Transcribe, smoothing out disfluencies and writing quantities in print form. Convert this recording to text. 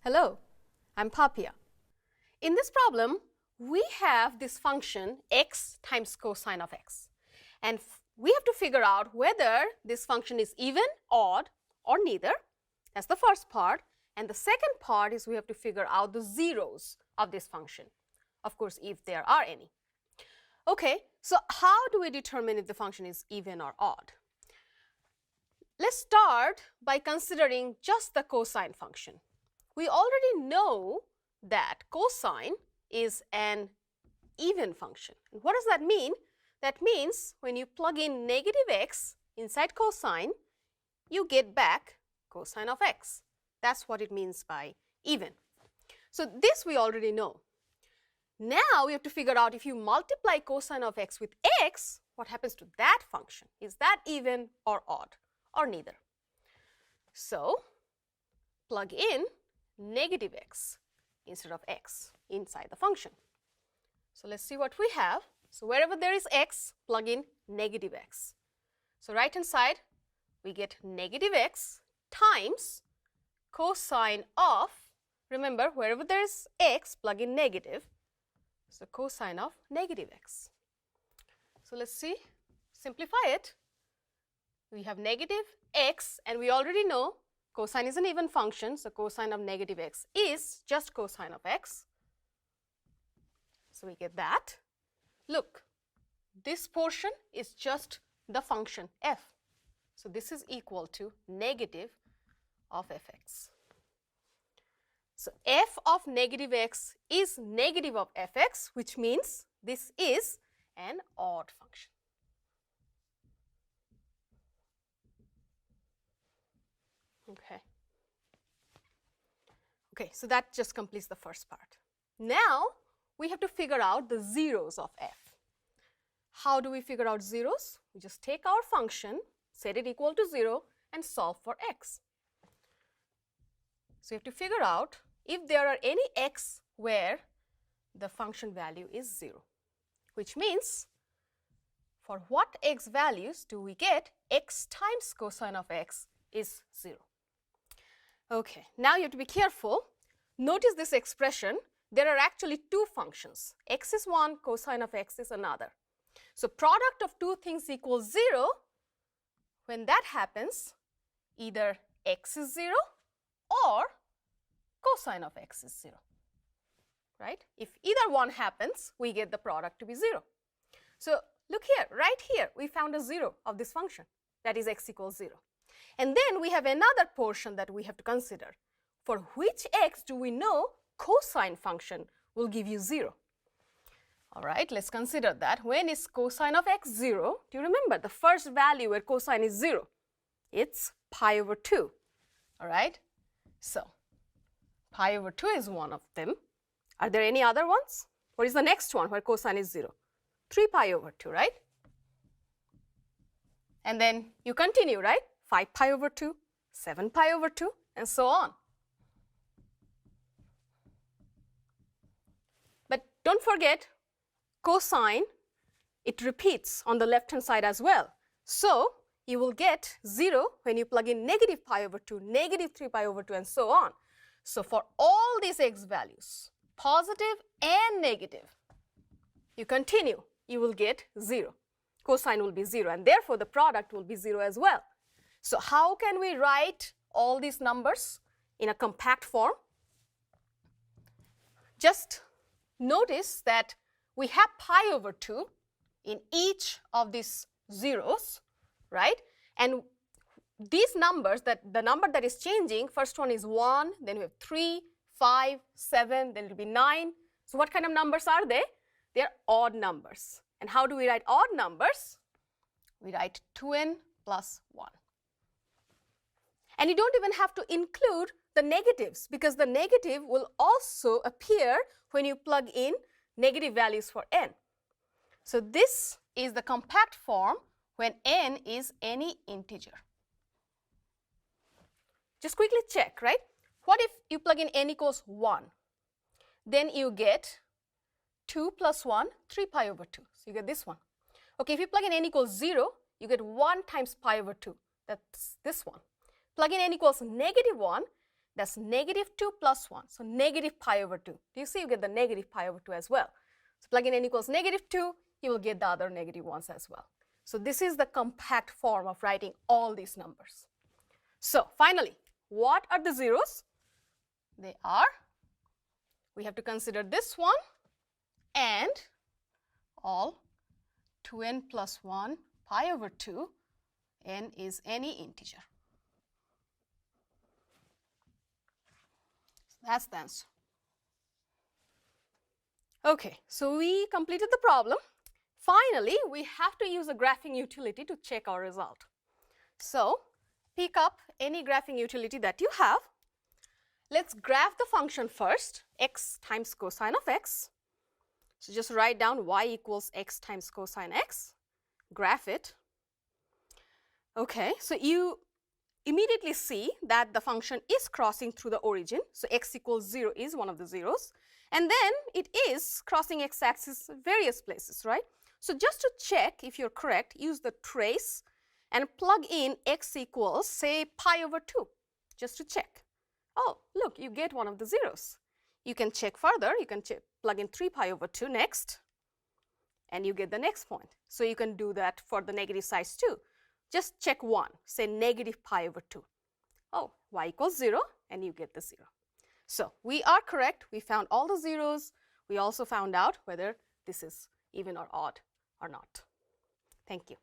Hello, I'm Papia. In this problem, we have this function x times cosine of x. And we have to figure out whether this function is even, odd, or neither. That's the first part. And the second part is we have to figure out the zeros of this function. Of course, if there are any. Okay, so how do we determine if the function is even or odd? Let's start by considering just the cosine function. We already know that cosine is an even function. And what does that mean? That means when you plug in negative x inside cosine, you get back cosine of x. That's what it means by even. So this we already know. Now we have to figure out if you multiply cosine of x with x, what happens to that function? Is that even or odd or neither? So plug in negative x instead of x inside the function. So let's see what we have. So wherever there is x, plug in negative x. So right hand side, we get negative x times cosine of, remember wherever there is x, plug in negative. So cosine of negative x. So let's see, simplify it. We have negative x and we already know cosine is an even function, so cosine of negative x is just cosine of x. So we get that. Look, this portion is just the function f. So this is equal to negative of fx. So f of negative x is negative of fx, which means this is an odd function. Okay, so that just completes the first part. Now we have to figure out the zeros of f. How do we figure out zeros? We just take our function, set it equal to 0 and solve for x. So you have to figure out if there are any x where the function value is 0, which means for what x values do we get x times cosine of x is 0. Okay, now you have to be careful. Notice this expression. There are actually two functions. X is one, cosine of x is another. So product of two things equals 0. When that happens, either x is 0 or cosine of x is 0. Right? If either one happens, we get the product to be 0. So look here, right here, we found a 0 of this function. That is x equals 0. And then we have another portion that we have to consider. For which x do we know cosine function will give you 0? All right, let's consider that. When is cosine of x 0? Do you remember the first value where cosine is 0? It's pi over 2. All right, so pi over 2 is one of them. Are there any other ones? What is the next one where cosine is 0? 3 pi over 2, right? And then you continue, right? 5 pi over 2, 7 pi over 2, and so on. But don't forget, cosine, it repeats on the left-hand side as well. So you will get 0 when you plug in negative pi over 2, negative 3 pi over 2, and so on. So for all these x values, positive and negative, you continue, you will get 0. Cosine will be 0, and therefore the product will be 0 as well. So how can we write all these numbers in a compact form? Just notice that we have pi over 2 in each of these zeros, right? And these numbers, the number that is changing, first one is 1, then we have 3, 5, 7, then it will be 9. So what kind of numbers are they? They are odd numbers. And how do we write odd numbers? We write 2n plus 1. And you don't even have to include the negatives, because the negative will also appear when you plug in negative values for n. So this is the compact form when n is any integer. Just quickly check, right? What if you plug in n equals 1? Then you get 2 plus 1, 3 pi over 2. So you get this one. Okay, if you plug in n equals 0, you get 1 times pi over 2. That's this one. Plug in n equals -1, That's negative 2 plus 1. So negative pi over 2. Do you see? You get the negative pi over 2 as well. So plug in n equals negative 2, you will get the other negative ones as well. So this is the compact form of writing all these numbers. So finally, what are the zeros? They are, we have to consider this one and all 2n plus 1 pi over 2, n is any integer. So that's the answer. Okay, so we completed the problem. Finally, we have to use a graphing utility to check our result. So pick up any graphing utility that you have. Let's graph the function first, x times cosine of x. So just write down y equals x times cosine x, graph it. Okay, so you immediately see that the function is crossing through the origin. So x equals 0 is one of the zeros. And then it is crossing x-axis various places, right? So just to check if you're correct, use the trace and plug in x equals, say, pi over 2, just to check. Oh, look, you get one of the zeros. You can check further. You can plug in 3 pi over 2 next, and you get the next point. So you can do that for the negative sides too. Just check one, say negative pi over 2. Oh, y equals 0, and you get the 0. So we are correct. We found all the zeros. We also found out whether this is even or odd or not. Thank you.